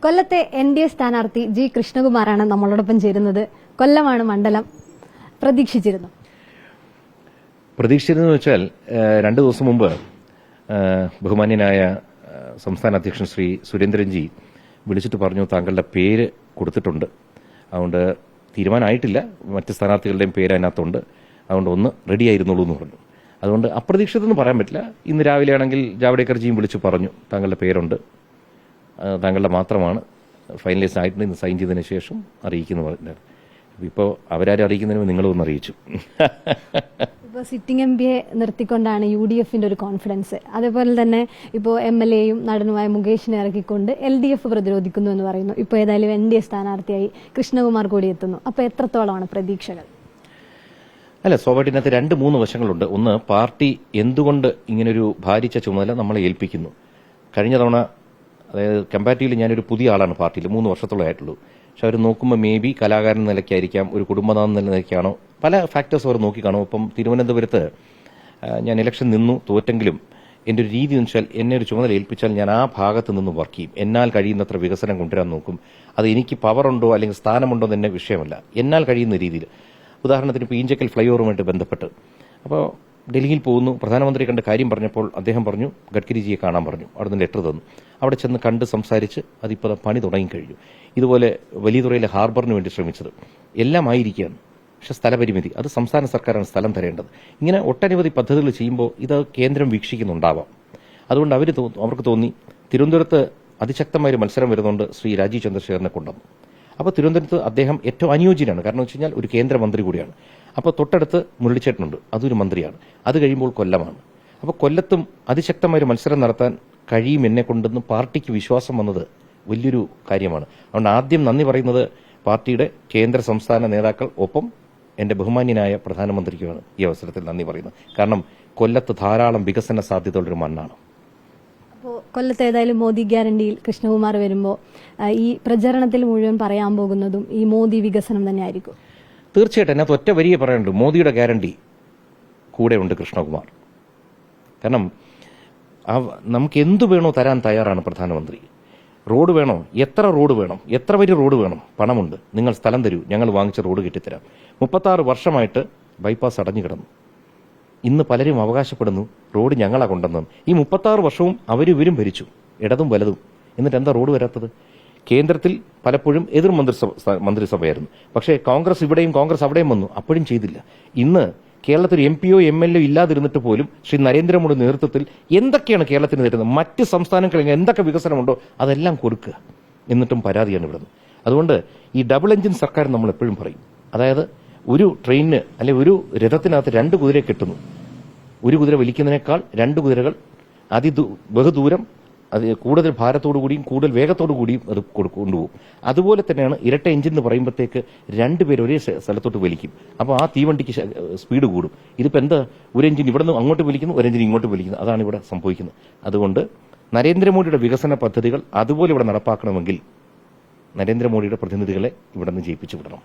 കൊല്ലത്തെ NDA സ്ഥാനാർത്ഥി G കൃഷ്ണകുമാറാണ് നമ്മളോടൊപ്പം ചേരുന്നത്. കൊല്ലമാണ് മണ്ഡലം. പ്രതീക്ഷിച്ചിരുന്നു വെച്ചാൽ 2 ദിവസം മുമ്പ് ബഹുമാന്യനായ സംസ്ഥാന അധ്യക്ഷൻ ശ്രീ സുരേന്ദ്രൻജി വിളിച്ചിട്ട് പറഞ്ഞു താങ്കളുടെ പേര് കൊടുത്തിട്ടുണ്ട്, അതുകൊണ്ട് തീരുമാനമായിട്ടില്ല, മറ്റ് സ്ഥാനാർത്ഥികളുടെയും പേര് അതിനകത്തുണ്ട്, അതുകൊണ്ട് ഒന്ന് റെഡി ആയിരുന്നുള്ളൂ എന്ന് പറഞ്ഞു. അതുകൊണ്ട് അപ്രതീക്ഷിതമെന്ന് പറയാൻ പറ്റില്ല. ഇന്ന് രാവിലെ ആണെങ്കിൽ ജാവ്ദേക്കർജിയും വിളിച്ചു പറഞ്ഞു താങ്കളുടെ പേരുണ്ട്, താങ്കളുടെ മാത്രമാണ് ഫൈനലൈസ് ആയിട്ടുണ്ട്, ഇന്ന് സൈൻ ചെയ്തതിന് ശേഷം അറിയിക്കുന്നു പറഞ്ഞത്. ഇപ്പോൾ അവരാരും അറിയിക്കുന്നതിന് നിങ്ങളൊന്ന് അറിയിച്ചു. ഇപ്പോൾ സിറ്റിംഗ് MPയെ നിർത്തിക്കൊണ്ടാണ് UDFന്റെ ഒരു കോൺഫിഡൻസ്. അതേപോലെ തന്നെ ഇപ്പോൾ MLAയും നടനുമായ മുകേഷിനെ ഇറക്കിക്കൊണ്ട് LDF പ്രതിരോധിക്കുന്നു എന്ന് പറയുന്നു. ഇപ്പോൾ ഏതായാലും NDA സ്ഥാനാർത്ഥിയായി കൃഷ്ണകുമാർ കൂടി എത്തുന്നു. അപ്പോൾ എത്രത്തോളമാണ് പ്രതീക്ഷകൾ? അല്ല, സ്വാഭാവികത്തിനകത്ത് 2-3 വശങ്ങളുണ്ട്. ഒന്ന്, പാർട്ടി എന്തുകൊണ്ട് ഇങ്ങനൊരു ഭാരിച്ച ചുമതല നമ്മളെ ഏൽപ്പിക്കുന്നു. കഴിഞ്ഞ തവണ, അതായത് കമ്പാരിറ്റീവ്ലി ഞാനൊരു പുതിയ ആളാണ് പാർട്ടിയിൽ, 3 വർഷത്തോളം ആയിട്ടുള്ളൂ. പക്ഷെ അവർ നോക്കുമ്പോൾ മേ ബി കലാകാരൻ നിലയ്ക്കായിരിക്കാം, ഒരു കുടുംബനാഥൻ നിലയ്ക്കാണോ, പല ഫാക്ടേഴ്സ് അവർ നോക്കിക്കാണും. അപ്പം തിരുവനന്തപുരത്ത് ഞാൻ ഇലക്ഷൻ നിന്നു, തോറ്റെങ്കിലും എൻ്റെ ഒരു രീതി എന്ന് വെച്ചാൽ എന്നെ ഒരു ചുമതല ഏൽപ്പിച്ചാൽ ഞാൻ ആ ഭാഗത്ത് നിന്ന് വർക്ക് ചെയ്യും. എന്നാൽ കഴിയുന്നത്ര വികസനം കൊണ്ടുവരാൻ നോക്കും. അത് എനിക്ക് പവറുണ്ടോ അല്ലെങ്കിൽ സ്ഥാനമുണ്ടോ എന്ന് എന്നെ വിഷയമല്ല, എന്നാൽ കഴിയുന്ന രീതിയിൽ. ഉദാഹരണത്തിന് ഇപ്പോൾ ഈഞ്ചക്കൽ ഫ്ലൈ ഓവറുമായിട്ട് ബന്ധപ്പെട്ട് അപ്പോൾ ഡൽഹിയിൽ പോകുന്നു, പ്രധാനമന്ത്രി കണ്ട് കാര്യം പറഞ്ഞപ്പോൾ അദ്ദേഹം പറഞ്ഞു ഗഡ്കരിജിയെ കാണാൻ പറഞ്ഞു, അവിടെ നിന്ന് ലെറ്റർ തന്നു. അവിടെ ചെന്ന് കണ്ട് സംസാരിച്ച് അതിപ്പോൾ പണി തുടങ്ങിക്കഴിഞ്ഞു. ഇതുപോലെ വലിയതുറയിലെ ഹാർബറിന് വേണ്ടി ശ്രമിച്ചത് എല്ലാം ആയിരിക്കുകയാണ്. പക്ഷെ സ്ഥലപരിമിതി, അത് സംസ്ഥാന സർക്കാരാണ് സ്ഥലം തരേണ്ടത്. ഇങ്ങനെ ഒട്ടനവധി പദ്ധതികൾ ചെയ്യുമ്പോൾ ഇത് കേന്ദ്രം വീക്ഷിക്കുന്നുണ്ടാവാം. അതുകൊണ്ട് അവർക്ക് തോന്നി തിരുവനന്തപുരത്ത് അതിശക്തമായൊരു മത്സരം വരുന്നുണ്ട്, ശ്രീ രാജീവ് ചന്ദ്രശേഖരനെ കൊണ്ടുവന്നു. അപ്പോൾ തിരുവനന്തപുരത്ത് അദ്ദേഹം ഏറ്റവും അനുയോജ്യനാണ്. കാരണം വെച്ച് കഴിഞ്ഞാൽ ഒരു കേന്ദ്രമന്ത്രി കൂടിയാണ്. അപ്പോൾ തൊട്ടടുത്ത് മുരളിച്ചേട്ടനുണ്ട്, അതൊരു മന്ത്രിയാണ്. അത് കഴിയുമ്പോൾ കൊല്ലമാണ്. അപ്പോൾ കൊല്ലത്തും അതിശക്തമായൊരു മത്സരം നടത്താൻ കഴിയും എന്നെ കൊണ്ടെന്ന് പാർട്ടിക്ക് വിശ്വാസം വന്നത് വലിയൊരു കാര്യമാണ്. അതുകൊണ്ട് ആദ്യം നന്ദി പറയുന്നത് പാർട്ടിയുടെ കേന്ദ്ര സംസ്ഥാന നേതാക്കൾ, ഒപ്പം എന്റെ ബഹുമാന്യനായ പ്രധാനമന്ത്രിക്കുമാണ് ഈ അവസരത്തിൽ നന്ദി പറയുന്നത്. കാരണം കൊല്ലത്ത് ധാരാളം വികസന സാധ്യതയുള്ളൊരു മണ്ണാണ്. അപ്പോൾ കൊല്ലത്ത് ഏതായാലും മോദി ഗ്യാരണ്ടിയിൽ കൃഷ്ണകുമാർ വരുമ്പോൾ ഈ പ്രചരണത്തിൽ മുഴുവൻ പറയാൻ പോകുന്നതും ഈ മോദി വികസനം തന്നെ ആയിരിക്കും. തീർച്ചയായിട്ടും അതിനകത്ത് ഒറ്റ വരിയെ പറയാനുണ്ട്, മോദിയുടെ ഗ്യാരണ്ടി കൂടെ ഉണ്ട് കൃഷ്ണകുമാർ. കാരണം നമുക്ക് എന്തു വേണോ തരാൻ തയ്യാറാണ് പ്രധാനമന്ത്രി. റോഡ് വേണോ, എത്ര റോഡ് വേണം, എത്ര വലിയ റോഡ് വേണം, പണമുണ്ട്, നിങ്ങൾ സ്ഥലം തരൂ, ഞങ്ങൾ വാങ്ങിച്ച റോഡ് കെട്ടിത്തരാം. 36 വർഷമായിട്ട് ബൈപ്പാസ് അടഞ്ഞു കിടന്നു. ഇന്ന് പലരും അവകാശപ്പെടുന്നു റോഡ് ഞങ്ങളാ കൊണ്ടുവന്നത്. ഈ 36 വർഷവും ഇവരും ഭരിച്ചു, ഇടതും വലതും, എന്നിട്ട് എന്താ റോഡ് വരാത്തത്? കേന്ദ്രത്തിൽ പലപ്പോഴും എതിർ മന്ത്രിസഭയായിരുന്നു. പക്ഷേ കോൺഗ്രസ് ഇവിടെയും കോൺഗ്രസ് അവിടെയും വന്നു, അപ്പോഴും ചെയ്തില്ല. ഇന്ന് കേരളത്തിൽ MPയോ MLAയോ ഇല്ലാതിരുന്നിട്ട് പോലും ശ്രീ നരേന്ദ്രമോദി നേതൃത്വത്തിൽ എന്തൊക്കെയാണ് കേരളത്തിന് തരുന്നത്, മറ്റ് സംസ്ഥാനങ്ങളിൽ എന്തൊക്കെ വികസനമുണ്ടോ അതെല്ലാം കൊടുക്കുക, എന്നിട്ടും പരാതിയാണ് ഇവിടുന്ന്. അതുകൊണ്ട് ഈ ഡബിൾ എഞ്ചിൻ സർക്കാർ നമ്മൾ എപ്പോഴും പറയും. അതായത് ഒരു ട്രെയിനിന് അല്ലെങ്കിൽ ഒരു രഥത്തിനകത്ത് 2 കുതിരയെ കെട്ടുന്നു. ഒരു കുതിര വലിക്കുന്നതിനേക്കാൾ 2 കുതിരകൾ ബഹുദൂരം, അത് കൂടുതൽ ഭാരത്തോടു കൂടിയും കൂടുതൽ വേഗത്തോടു കൂടിയും അത് കൊണ്ടുപോകും. അതുപോലെ തന്നെയാണ് ഇരട്ട എഞ്ചിൻ എന്ന് പറയുമ്പോഴത്തേക്ക് 2 പേര് ഒരേ സ്ഥലത്തോട്ട് വലിക്കും. അപ്പോൾ ആ തീവണ്ടിക്ക് സ്പീഡ് കൂടും. ഇതിപ്പോൾ എന്താ, ഒരു എഞ്ചിൻ ഇവിടെ നിന്ന് അങ്ങോട്ട് വലിക്കുന്നു, ഒരു എഞ്ചിൻ ഇങ്ങോട്ട് വലിക്കുന്നു, അതാണ് ഇവിടെ സംഭവിക്കുന്നത്. അതുകൊണ്ട് നരേന്ദ്രമോദിയുടെ വികസന പദ്ധതികൾ അതുപോലെ ഇവിടെ നടപ്പാക്കണമെങ്കിൽ നരേന്ദ്രമോദിയുടെ പ്രതിനിധികളെ ഇവിടെ നിന്ന് ജയിപ്പിച്ചു വിടണം.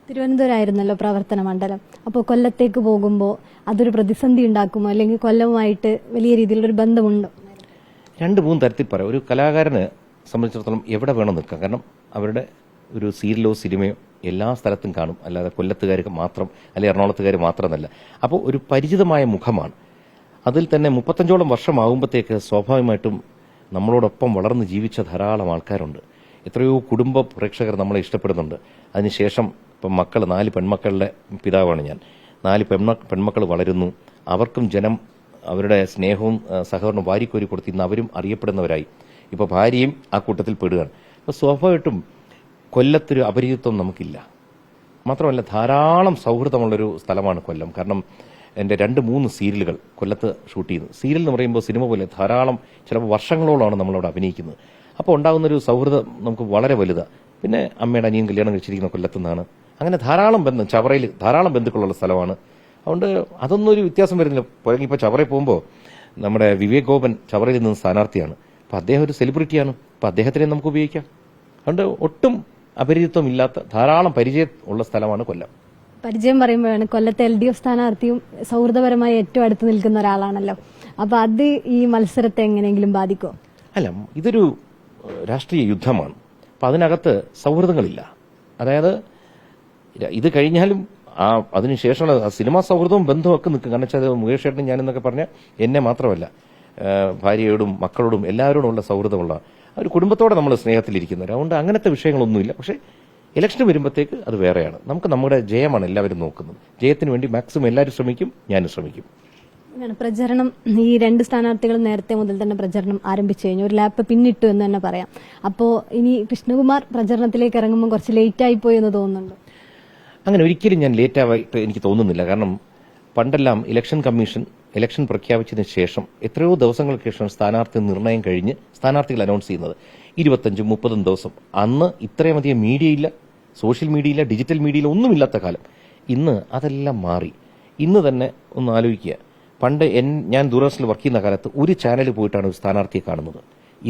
തിരുവനന്തപുരമായിരുന്നല്ലോ പ്രവർത്തന മണ്ഡലം. അപ്പോൾ കൊല്ലത്തേക്ക് പോകുമ്പോൾ അതൊരു പ്രതിസന്ധി ഉണ്ടാക്കുമോ, അല്ലെങ്കിൽ കൊല്ലവുമായിട്ട് വലിയ രീതിയിലൊരു ബന്ധമുണ്ടോ? 2-3 തരത്തിൽ പറയാം. ഒരു കലാകാരനെ സംബന്ധിച്ചിടത്തോളം എവിടെ വേണം നിൽക്കാം. കാരണം അവരുടെ ഒരു സീരിയലോ സിനിമയോ എല്ലാ സ്ഥലത്തും കാണും, അല്ലാതെ കൊല്ലത്തുകാർ മാത്രം അല്ലെങ്കിൽ എറണാകുളത്തുകാർ മാത്രമെന്നല്ല. അപ്പോൾ ഒരു പരിചിതമായ മുഖമാണ്. അതിൽ തന്നെ 35ഓളം വർഷമാകുമ്പോഴത്തേക്ക് സ്വാഭാവികമായിട്ടും നമ്മളോടൊപ്പം വളർന്ന് ജീവിച്ച ധാരാളം ആൾക്കാരുണ്ട്. എത്രയോ കുടുംബ പ്രേക്ഷകർ നമ്മളെ ഇഷ്ടപ്പെടുന്നുണ്ട്. അതിനുശേഷം ഇപ്പം 4 പെൺമക്കളുടെ പിതാവാണ് ഞാൻ. 4 പെൺമക്കൾ വളരുന്നു. അവർക്കും ജനം അവരുടെ സ്നേഹവും സഹകരണവും വാരിക്കോരി കൊടുത്ത് ഇന്ന് അവരും അറിയപ്പെടുന്നവരായി. ഇപ്പോൾ ഭാര്യയും ആ കൂട്ടത്തിൽ പെടുകയാണ്. അപ്പോൾ സ്വാഭാവികമായിട്ടും കൊല്ലത്തൊരു അപരിചിത്വം നമുക്കില്ല. മാത്രമല്ല ധാരാളം സൗഹൃദമുള്ളൊരു സ്ഥലമാണ് കൊല്ലം. കാരണം എൻ്റെ 2-3 സീരിയലുകൾ കൊല്ലത്ത് ഷൂട്ട് ചെയ്യുന്നു. സീരിയൽ എന്ന് പറയുമ്പോൾ സിനിമ പോലെ ധാരാളം, ചിലപ്പോൾ വർഷങ്ങളോളമാണ് നമ്മളവിടെ അഭിനയിക്കുന്നത്. അപ്പോൾ ഉണ്ടാകുന്നൊരു സൗഹൃദം നമുക്ക് വളരെ വലുതാണ്. പിന്നെ അമ്മയുടെ അനിയൻ കല്യാണം കഴിച്ചിരിക്കുന്ന കൊല്ലത്തുനിന്നാണ്. അങ്ങനെ ധാരാളം ബന്ധം, ചവറയിൽ ധാരാളം ബന്ധുക്കളുള്ള സ്ഥലമാണ്. അതുകൊണ്ട് അതൊന്നും ഒരു വ്യത്യാസം വരുന്നില്ല. ഇപ്പോൾ ചവറയിൽ പോകുമ്പോൾ നമ്മുടെ വിവേക് ഗോപൻ ചവറയിൽ നിന്ന് സ്ഥാനാർത്ഥിയാണ്. അപ്പോൾ അദ്ദേഹം ഒരു സെലിബ്രിറ്റിയാണ്. അപ്പോൾ അദ്ദേഹത്തിനെ നമുക്ക് ഉപയോഗിക്കാം. അതുകൊണ്ട് ഒട്ടും അപരിചിത്വം ഇല്ലാത്ത ധാരാളം പരിചയം ഉള്ള സ്ഥലമാണ് കൊല്ലം. പരിചയം പറയുമ്പോഴാണ് കൊല്ലത്തെ LDF സ്ഥാനാർത്ഥിയും സൗഹൃദപരമായി ഏറ്റവും അടുത്ത് നിൽക്കുന്ന ഒരാളാണല്ലോ. അപ്പോൾ അത് ഈ മത്സരത്തെ എങ്ങനെയെങ്കിലും ബാധിക്കുമോ? അല്ല, ഇതൊരു രാഷ്ട്രീയ യുദ്ധമാണ്. അപ്പം അതിനകത്ത് സൗഹൃദങ്ങളില്ല. അതായത് ഇത് കഴിഞ്ഞാലും അതിനുശേഷമുള്ള സിനിമാ സൗഹൃദവും ബന്ധവും ഒക്കെ നിൽക്കും. കാരണം വെച്ചാൽ മുകേഷ് ചേട്ടനും ഞാനെന്നൊക്കെ പറഞ്ഞാൽ എന്നെ മാത്രമല്ല, ഭാര്യയോടും മക്കളോടും എല്ലാവരോടും ഉള്ള സൗഹൃദമുള്ള ഒരു കുടുംബത്തോടെ നമ്മൾ സ്നേഹത്തിലിരിക്കുന്നവർ. അതുകൊണ്ട് അങ്ങനത്തെ വിഷയങ്ങളൊന്നുമില്ല. പക്ഷേ ഇലക്ഷൻ വരുമ്പോഴത്തേക്ക് അത് വേറെയാണ്. നമുക്ക് നമ്മുടെ ജയമാണ് എല്ലാവരും നോക്കുന്നത്. ജയത്തിന് വേണ്ടി മാക്സിമം എല്ലാവരും ശ്രമിക്കും, ഞാനും ശ്രമിക്കും. പ്രചരണം ഈ 2 സ്ഥാനാർത്ഥികൾ നേരത്തെ മുതൽ തന്നെ പ്രചരണം ആരംഭിച്ചു കഴിഞ്ഞു. ഒരു ലാപ്പ് പിന്നിട്ടു എന്ന് തന്നെ പറയാം. അപ്പോൾ ഇനി കൃഷ്ണകുമാർ പ്രചരണത്തിലേക്ക് ഇറങ്ങുമ്പോൾ കുറച്ച് ലേറ്റായി പോയി എന്ന് തോന്നുന്നുണ്ട്. അങ്ങനെ ഒരിക്കലും ഞാൻ ലേറ്റായിട്ട് എനിക്ക് തോന്നുന്നില്ല. കാരണം പണ്ടെല്ലാം ഇലക്ഷൻ കമ്മീഷൻ ഇലക്ഷൻ പ്രഖ്യാപിച്ചതിന് ശേഷം എത്രയോ ദിവസങ്ങൾക്ക് ശേഷം സ്ഥാനാർത്ഥി നിർണയം കഴിഞ്ഞ് സ്ഥാനാർത്ഥികൾ അനൗൺസ് ചെയ്യുന്നത്. 25-30 ദിവസം. അന്ന് ഇത്രയുമധികം മീഡിയയില്ല, സോഷ്യൽ മീഡിയയില്ല, ഡിജിറ്റൽ മീഡിയയില്ല, ഒന്നുമില്ലാത്ത കാലം. ഇന്ന് അതെല്ലാം മാറി. ഇന്ന് തന്നെ ഒന്ന് ആലോചിക്കുക, പണ്ട് ഞാൻ ദൂരദർശനിൽ വർക്ക് ചെയ്യുന്ന കാലത്ത് ഒരു ചാനലിൽ പോയിട്ടാണ് ഒരു സ്ഥാനാർത്ഥിയെ കാണുന്നത്.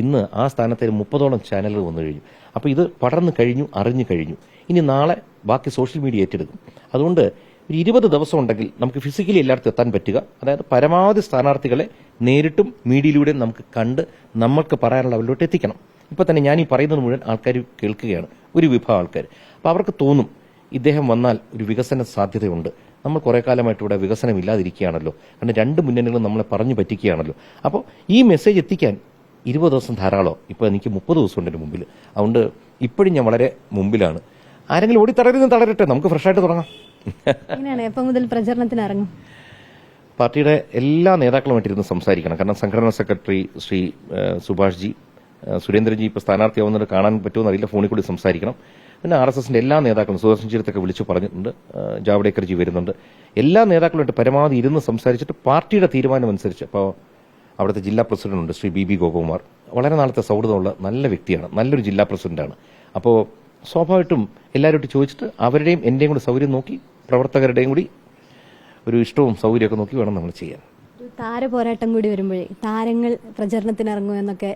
ഇന്ന് ആ സ്ഥാനത്ത് 30ഓളം ചാനലുകൾ വന്നു കഴിഞ്ഞു. അപ്പോൾ ഇത് പടർന്നു കഴിഞ്ഞു, അറിഞ്ഞു കഴിഞ്ഞു. ഇനി നാളെ ബാക്കി സോഷ്യൽ മീഡിയ ഏറ്റെടുക്കും. അതുകൊണ്ട് ഒരു 20 ദിവസം ഉണ്ടെങ്കിൽ നമുക്ക് ഫിസിക്കലി എല്ലായിടത്തും എത്താൻ പറ്റുക. അതായത് പരമാവധി സ്ഥാനാർത്ഥികളെ നേരിട്ടും മീഡിയയിലൂടെയും നമുക്ക് കണ്ട് നമ്മൾക്ക് പറയാനുള്ള അവരിലോട്ട് എത്തിക്കണം. ഇപ്പൊ തന്നെ ഞാൻ ഈ പറയുന്നത് മുഴുവൻ ആൾക്കാർ കേൾക്കുകയാണ്, ഒരു വിഭാഗം ആൾക്കാർ. അപ്പോൾ അവർക്ക് തോന്നും ഇദ്ദേഹം വന്നാൽ ഒരു വികസന സാധ്യതയുണ്ട്. നമ്മൾ കുറെ കാലമായിട്ട് ഇവിടെ വികസനം ഇല്ലാതിരിക്കുകയാണല്ലോ. കാരണം 2 മുന്നണികളും നമ്മളെ പറഞ്ഞു പറ്റിക്കുകയാണല്ലോ. അപ്പോൾ ഈ മെസ്സേജ് എത്തിക്കാൻ 20 ദിവസം ധാരാളം. ഇപ്പോൾ എനിക്ക് 30 ദിവസം ഉണ്ട് എൻ്റെ മുമ്പിൽ. അതുകൊണ്ട് ഇപ്പോഴും ഞാൻ വളരെ മുമ്പിലാണ്. ആരെങ്കിലും ഓടിത്തളരുന്ന തളരട്ടെ, നമുക്ക് ഫ്രഷായിട്ട് തുടങ്ങാം. എങ്ങനെയാണ് എപ്പോൾ മുതൽ പ്രചരണത്തിന് ഇറങ്ങും? പാർട്ടിയുടെ എല്ലാ നേതാക്കളുമായിട്ടിരുന്ന് സംസാരിക്കണം. കാരണം സംഘടനാ സെക്രട്ടറി ശ്രീ സുഭാഷ് ജി, സുരേന്ദ്രൻജി ഇപ്പോൾ സ്ഥാനാർത്ഥിയാവുന്നത് കാണാൻ പറ്റുമെന്ന് അറിയില്ല, ഫോണിൽ കൂടി സംസാരിക്കണം. പിന്നെ RSSന്റെ എല്ലാ നേതാക്കളും സുദർശൻ ചീരത്തൊക്കെ വിളിച്ചു പറഞ്ഞിട്ടുണ്ട്. ജാവ്ദേക്കർജി വരുന്നുണ്ട്. എല്ലാ നേതാക്കളുമായിട്ട് പരമാവധി ഇരുന്ന് സംസാരിച്ചിട്ട് പാർട്ടിയുടെ തീരുമാനം അനുസരിച്ച്. അപ്പോൾ അവിടുത്തെ ജില്ലാ പ്രസിഡന്റുണ്ട് ശ്രീ BB ഗോപകുമാർ. വളരെ നാളത്തെ സൗഹൃദമുള്ള നല്ല വ്യക്തിയാണ്, നല്ലൊരു ജില്ലാ പ്രസിഡന്റാണ്. അപ്പോൾ സ്വാഭാവികമായിട്ടും എല്ലാവരോടും ചോദിച്ചിട്ട് അവരുടെയും എന്റെയും കൂടി സൗകര്യം നോക്കി, പ്രവർത്തകരുടെയും കൂടി ഒരു ഇഷ്ടവും സൗകര്യമൊക്കെ നോക്കി വേണം നമ്മൾ ചെയ്യാൻ. താരപോരാട്ടം കൂടി വരുമ്പോഴേ താരങ്ങൾ പ്രചരണത്തിന് ഇറങ്ങും എന്നൊക്കെ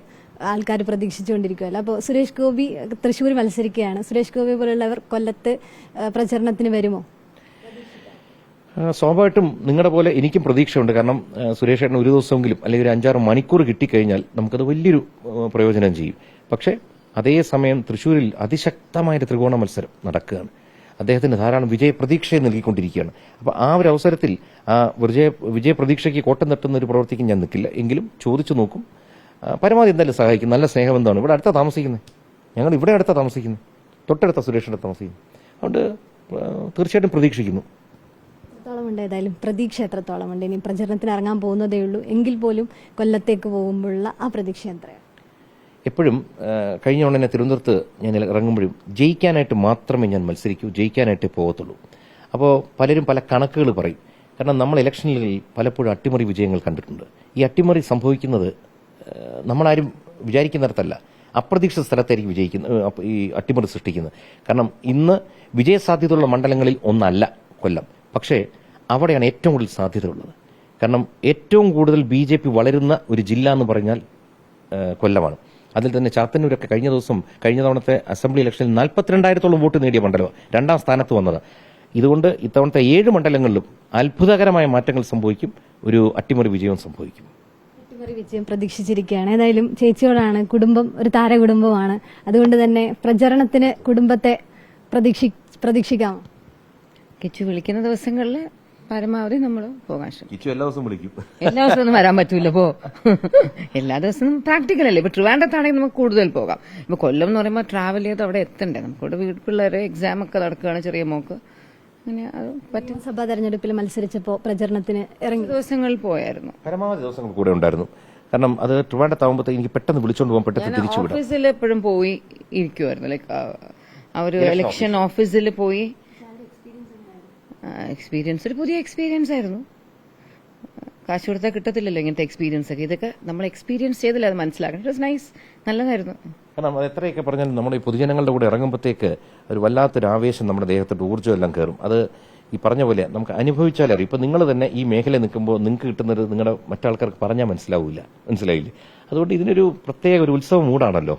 ആൾക്കാർ പ്രതീക്ഷിച്ചുകൊണ്ടിരിക്കുമല്ലോ. അപ്പോൾ സുരേഷ് ഗോപി തൃശ്ശൂർ മത്സരിക്കുകയാണ്. സുരേഷ് ഗോപി പോലുള്ളവർ കൊല്ലത്ത് പ്രചരണത്തിന് വരുമോ? സ്വാഭാവികമായിട്ടും നിങ്ങളുടെ പോലെ എനിക്കും പ്രതീക്ഷയുണ്ട്. കാരണം സുരേഷ് ഏട്ടന് ഒരു ദിവസമെങ്കിലും അല്ലെങ്കിൽ ഒരു 5-6 മണിക്കൂർ കിട്ടിക്കഴിഞ്ഞാൽ നമുക്കത് വലിയൊരു പ്രയോജനം ചെയ്യും. പക്ഷേ അതേസമയം തൃശ്ശൂരിൽ അതിശക്തമായ ത്രികോണ മത്സരം നടക്കുകയാണ്. അദ്ദേഹത്തിന് ധാരാളം വിജയപ്രതീക്ഷയെ നൽകിക്കൊണ്ടിരിക്കുകയാണ്. അപ്പോൾ ആ ഒരു അവസരത്തിൽ ആ വിജയപ്രതീക്ഷയ്ക്ക് കോട്ടം തട്ടുന്ന ഒരു പ്രവൃത്തിക്ക് ഞാൻ നിൽക്കില്ല. എങ്കിലും ചോദിച്ചു നോക്കും. പരമാവധി എന്തായാലും സഹായിക്കും. നല്ല സ്നേഹബന്ധമാണ്. ഇവിടെ അടുത്താ താമസിക്കുന്നത്. ഞങ്ങൾ ഇവിടെ അടുത്താ താമസിക്കുന്നത്, തൊട്ടടുത്ത സുരേഷിന്റെ താമസിക്കുന്നു. അതുകൊണ്ട് തീർച്ചയായിട്ടും പ്രതീക്ഷിക്കുന്നു. എത്രത്തോളമുണ്ട് ഏതായാലും പ്രതീക്ഷ എത്രത്തോളമുണ്ട്? ഇനി പ്രചരണത്തിന് ഇറങ്ങാൻ പോകുന്നതേ ഉള്ളൂ എങ്കിൽ പോലും കൊല്ലത്തേക്ക് പോകുമ്പോഴുള്ള ആ പ്രതീക്ഷ എത്രയാണ്? എപ്പോഴും കഴിഞ്ഞ ഉടനെ തിരുവനന്തപുരത്ത് ഞാൻ ഇറങ്ങുമ്പോഴും ജയിക്കാനായിട്ട് മാത്രമേ ഞാൻ മത്സരിക്കൂ, ജയിക്കാനായിട്ടേ പോകത്തുള്ളൂ. അപ്പോൾ പലരും പല കണക്കുകൾ പറയും. കാരണം നമ്മൾ ഇലക്ഷനുകളിൽ പലപ്പോഴും അട്ടിമറി വിജയങ്ങൾ കണ്ടിട്ടുണ്ട്. ഈ അട്ടിമറി സംഭവിക്കുന്നത് നമ്മളാരും വിചാരിക്കുന്നിടത്തല്ല, അപ്രതീക്ഷിത സ്ഥലത്തായിരിക്കും ഈ അട്ടിമറി സൃഷ്ടിക്കുന്നത്. കാരണം ഇന്ന് വിജയസാധ്യതയുള്ള മണ്ഡലങ്ങളിൽ ഒന്നല്ല കൊല്ലം, പക്ഷേ അവിടെയാണ് ഏറ്റവും കൂടുതൽ സാധ്യതയുള്ളത്. കാരണം ഏറ്റവും കൂടുതൽ BJP വളരുന്ന ഒരു ജില്ല എന്ന് പറഞ്ഞാൽ കൊല്ലമാണ്. അതിൽ തന്നെ ചാത്തന്നൂരൊക്കെ കഴിഞ്ഞ തവണത്തെ അസംബ്ലി ഇലക്ഷനിൽ 42,000-ഓളം വോട്ട് നേടിയ മണ്ഡലം 2ാം സ്ഥാനത്ത് വന്നത്. ഇതുകൊണ്ട് ഇത്തവണത്തെ 7 മണ്ഡലങ്ങളിലും അത്ഭുതകരമായ മാറ്റങ്ങൾ സംഭവിക്കും, ഒരു അട്ടിമറി വിജയവും സംഭവിക്കും. അട്ടിമറി വിജയം പ്രതീക്ഷിച്ചിരിക്കുകയാണ്. ഏതായാലും ചേച്ചിയോടാണ്, കുടുംബം ഒരു താരകുടുംബമാണ്, അതുകൊണ്ട് തന്നെ പ്രചരണത്തിന് കുടുംബത്തെ പ്രതീക്ഷിക്കാമോ? കിച്ചു വിളിക്കുന്ന ദിവസങ്ങളിൽ പരമാവധി നമ്മൾ പോകാൻ ശ്രമിക്കും. എല്ലാ ദിവസവും വിളിക്കും. എല്ലാ ദിവസവും ഒന്നും വരാൻ പറ്റൂല. എല്ലാ ദിവസവും പ്രാക്ടിക്കൽ അല്ലേ. ഇപ്പൊ ട്രിവാൻഡ്രത്താണെങ്കിൽ നമുക്ക് കൂടുതൽ പോകാം. ഇപ്പൊ കൊല്ലം എന്ന് പറയുമ്പോൾ ട്രാവൽ ചെയ്ത് അവിടെ എത്തണ്ടേ. നമുക്കിവിടെ വീട് പിള്ളേരെ എക്സാം ഒക്കെ നടക്കുകയാണ്, ചെറിയ മോക്ക്. അങ്ങനെ അത് പറ്റും. സഭാ തെരഞ്ഞെടുപ്പിൽ മത്സരിച്ചപ്പോൾ പ്രചരണത്തിന് ഇറങ്ങി ദിവസങ്ങളിൽ പോയായിരുന്നു. പരമാവധി ദിവസങ്ങൾ കൂടെ ഉണ്ടായിരുന്നു. കാരണം അത് ട്രിവാൻഡ്രത്താവുമ്പോഴത്തേക്ക് എനിക്ക് പെട്ടെന്ന് വിളിച്ചോണ്ട് പോകാൻ പെട്ടെന്ന് തിരിച്ചു വിടാം. ഓഫീസിൽ എപ്പോഴും പോയി ഇരിക്കുമായിരുന്നു. ലൈക്ക് ആ ഒരു ഇലക്ഷൻ ഓഫീസിൽ പോയി എക്സ്പീരിയൻസ്, ഒരു പുതിയ എക്സ്പീരിയൻസ് ആയിരുന്നു. കാശ് കൊടുത്താൽ കിട്ടത്തില്ലല്ലോ ഇങ്ങനത്തെ എക്സ്പീരിയൻസ് ഒക്കെ. ഇതൊക്കെ നമ്മൾ എക്സ്പീരിയൻസ് ചെയ്തില്ല, അത് മനസ്സിലാക്കണം. ഇറ്റ് വാസ് നൈസ്, നല്ലതായിരുന്നു. കാരണം അത് എത്രയൊക്കെ പറഞ്ഞാലും നമ്മുടെ ഈ പൊതുജനങ്ങളുടെ കൂടെ ഇറങ്ങുമ്പോഴത്തേക്ക് ഒരു വല്ലാത്തൊരു ആവേശം നമ്മുടെ ദേഹത്തോട്ട് ഊർജ്ജം എല്ലാം കയറും. അത് ഈ പറഞ്ഞ പോലെ നമുക്ക് അനുഭവിച്ചാലറിയും. ഇപ്പൊ നിങ്ങൾ തന്നെ ഈ മേഖലയിൽ നിൽക്കുമ്പോൾ നിങ്ങൾക്ക് കിട്ടുന്നത് നിങ്ങളുടെ മറ്റാൾക്കാർക്ക് പറഞ്ഞാൽ മനസ്സിലായില്ലേ? അതുകൊണ്ട് ഇതിനൊരു പ്രത്യേക ഒരു ഉത്സവ മൂടാണല്ലോ.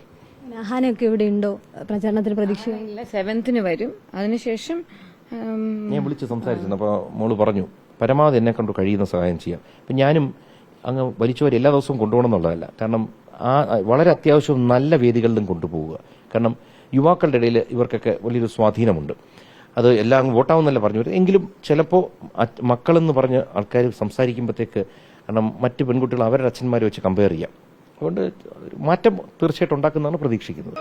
ആഹാനൊക്കെ ഇവിടെ ഉണ്ടോ പ്രചരണത്തിന്? പ്രതീക്ഷ 7th വരും. അതിനുശേഷം ഞാൻ വിളിച്ച് സംസാരിച്ചു. അപ്പോൾ മോള് പറഞ്ഞു പരമാവധി എന്നെ കൊണ്ട് കഴിയുന്ന സഹായം ചെയ്യാം. അപ്പം ഞാനും അങ്ങ് വലിച്ചവരെ എല്ലാ ദിവസവും കൊണ്ടുപോകണം എന്നുള്ളതല്ല. കാരണം വളരെ അത്യാവശ്യം നല്ല വേദികളിലും കൊണ്ടുപോവുക. കാരണം യുവാക്കളുടെ ഇടയിൽ ഇവർക്കൊക്കെ വലിയൊരു സ്വാധീനമുണ്ട്. അത് എല്ലാം വോട്ടാവുന്നല്ല പറഞ്ഞു വരും. എങ്കിലും ചിലപ്പോൾ മക്കളെന്ന് പറഞ്ഞ് ആൾക്കാർ സംസാരിക്കുമ്പോഴത്തേക്ക്, കാരണം മറ്റ് പെൺകുട്ടികൾ അവരുടെ അച്ഛന്മാരെ വെച്ച് കമ്പയർ ചെയ്യാം. അതുകൊണ്ട് മാറ്റം തീർച്ചയായിട്ടും ഉണ്ടാക്കുന്നതാണ് പ്രതീക്ഷിക്കുന്നത്.